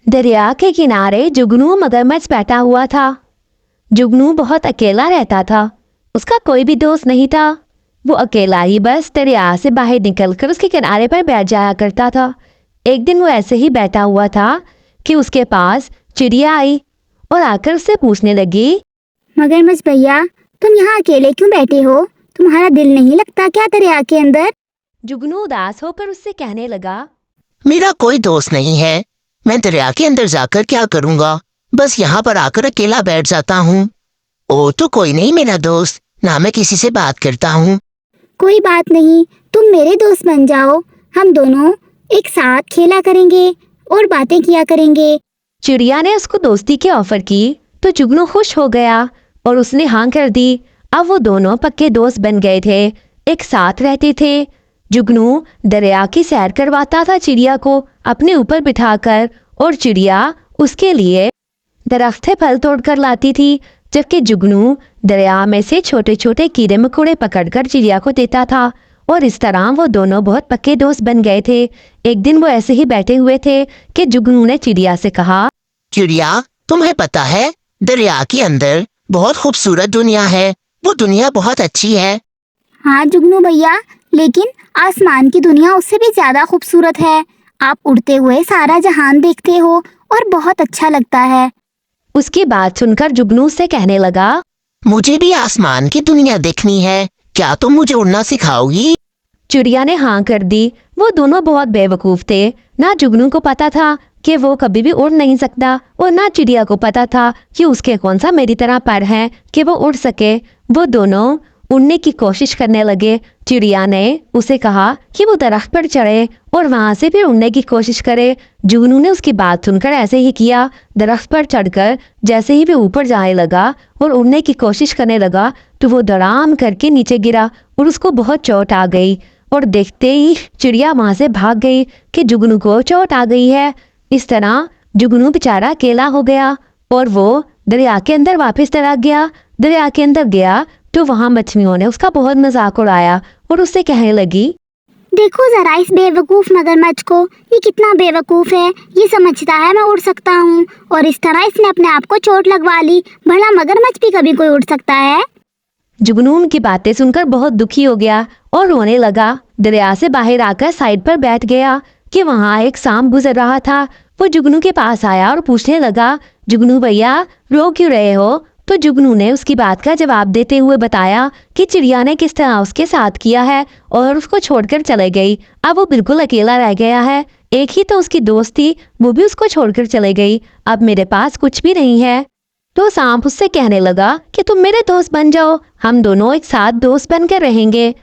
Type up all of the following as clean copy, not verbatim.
दरिया के किनारे जुगनू मगरमच्छ बैठा हुआ था। जुगनू बहुत अकेला रहता था। उसका कोई भी दोस्त नहीं था। वो अकेला ही बस दरिया से बाहर निकलकर उसके किनारे पर बैठ जाया करता था। एक दिन वो ऐसे ही बैठा हुआ था कि उसके पास चिड़िया आई और आकर उससे पूछने लगी, मगरमच्छ भैया, तुम यहाँ अकेले क्यों बैठे हो? तुम्हारा दिल नहीं लगता क्या दरिया के अंदर? जुगनू उदास होकर उससे कहने लगा, मेरा कोई दोस्त नहीं है। मैं दरिया के अंदर जाकर क्या करूँगा? बस यहाँ पर आकर अकेला बैठ जाता हूँ। ओ तो कोई नहीं मेरा दोस्त, ना मैं किसी से बात करता हूँ। कोई बात नहीं, तुम मेरे दोस्त बन जाओ। हम दोनों एक साथ खेला करेंगे और बातें किया करेंगे। चिड़िया ने उसको दोस्ती की ऑफर की तो जुगनू खुश हो गया और उसने हाँ कर दी। अब वो दोनों पक्के दोस्त बन गए थे, एक साथ रहते थे। जुगनू दरिया की सैर करवाता था चिड़िया को अपने ऊपर बिठाकर, और चिड़िया उसके लिए दरख्त से फल तोड़कर लाती थी, जबकि जुगनू दरिया में से छोटे छोटे कीड़े मकोड़े पकड़कर चिड़िया को देता था। और इस तरह वो दोनों बहुत पक्के दोस्त बन गए थे। एक दिन वो ऐसे ही बैठे हुए थे कि जुगनू ने चिड़िया से कहा, चिड़िया, तुम्हें पता है दरिया के अंदर बहुत खूबसूरत दुनिया है। वो दुनिया बहुत अच्छी है। हाँ जुगनू भैया, लेकिन आसमान की दुनिया उससे भी ज्यादा खूबसूरत है। आप उड़ते हुए सारा जहान देखते हो और बहुत अच्छा लगता है। उसकी बात सुनकर जुगनू से कहने लगा, मुझे भी आसमान की दुनिया देखनी है। क्या तुम मुझे उड़ना सिखाओगी? चिड़िया ने हाँ कर दी। वो दोनों बहुत बेवकूफ थे। ना जुगनू को पता था कि वो कभी भी उड़ नहीं सकता, और ना चिड़िया को पता था कि उसके कौन सा मेरी तरह पर है कि वो उड़ सके। वो दोनों उड़ने की कोशिश करने लगे। चिड़िया ने उसे कहा कि वो दरख्त पर चढ़े और वहां से फिर उड़ने की कोशिश करे। जुगनू ने उसकी बात सुनकर ऐसे ही किया। दरख्त पर चढ़कर जैसे ही वो ऊपर जाने लगा और उड़ने की कोशिश करने लगा तो वो धड़ाम करके नीचे गिरा और उसको बहुत चोट आ गई। और देखते ही चिड़िया वहां से भाग गई कि जुगनू को चोट आ गई है। इस तरह जुगनू बेचारा अकेला हो गया और वो दरिया के अंदर वापस चला गया। दरिया के अंदर गया तो वहां मछलियों ने उसका बहुत मजाक उड़ाया और उससे कहने लगी, देखो जरा इस बेवकूफ मगरमच्छ को, ये कितना बेवकूफ है। ये समझता है मैं उड़ सकता हूँ और इस तरह इसने अपने आप को चोट लगवा ली। भला मगरमच्छ भी कभी कोई उड़ सकता है? जुगनू उनकी बातें सुनकर बहुत दुखी हो गया और रोने लगा। दरिया से बाहर आकर साइड पर बैठ गया कि वहां एक सांप गुजर रहा था। वो जुगनू के पास आया और पूछने लगा, जुगनू भैया, रो क्यों रहे हो? तो जुगनू ने उसकी बात का जवाब देते हुए बताया कि चिड़िया ने किस तरह उसके साथ किया है और उसको छोड़कर चले गई। अब वो बिल्कुल अकेला रह गया है। एक ही तो उसकी दोस्त थी, वो भी उसको छोड़कर चले गई। अब मेरे पास कुछ भी नहीं है। तो सांप उससे कहने लगा कि तुम मेरे दोस्त बन जाओ, हम दोनों एक साथ दोस्त बनकर रहेंगे।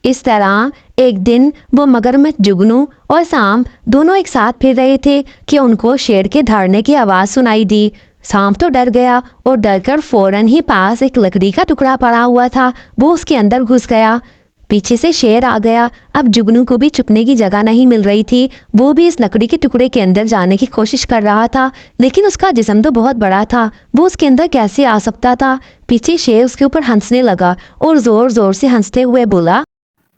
इस तरह एक दिन वो मगरमच्छ, जुगनू और सांप दोनों एक साथ फिर रहे थे कि उनको शेर के दहाड़ने की आवाज सुनाई दी। सांप तो डर गया और डरकर फौरन ही पास एक लकड़ी का टुकड़ा पड़ा हुआ था, वो उसके अंदर घुस गया। पीछे से शेर आ गया। अब जुगनू को भी छुपने की जगह नहीं मिल रही थी। वो भी इस लकड़ी के टुकड़े के अंदर जाने की कोशिश कर रहा था, लेकिन उसका जिस्म तो बहुत बड़ा था, वो उसके अंदर कैसे आ सकता था? पीछे शेर उसके ऊपर हंसने लगा और जोर जोर से हंसते हुए बोला,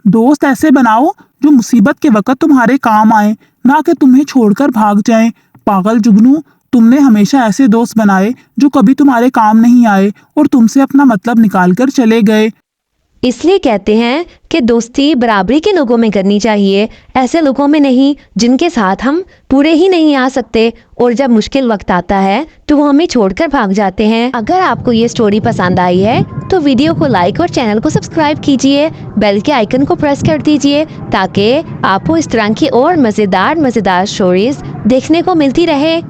दोस्त ऐसे बनाओ जो मुसीबत के वक्त तुम्हारे काम आए, ना कि तुम्हें छोड़कर भाग जाएं। पागल जुगनू, तुमने हमेशा ऐसे दोस्त बनाए जो कभी तुम्हारे काम नहीं आए और तुमसे अपना मतलब निकाल कर चले गए। इसलिए कहते हैं कि दोस्ती बराबरी के लोगों में करनी चाहिए, ऐसे लोगों में नहीं जिनके साथ हम पूरे ही नहीं आ सकते और जब मुश्किल वक्त आता है तो वो हमें छोड़कर भाग जाते हैं। अगर आपको ये स्टोरी पसंद आई है तो वीडियो को लाइक और चैनल को सब्सक्राइब कीजिए, बेल के आइकन को प्रेस कर दीजिए ताकि आपको इस तरह की और मज़ेदार स्टोरीज देखने को मिलती रहे।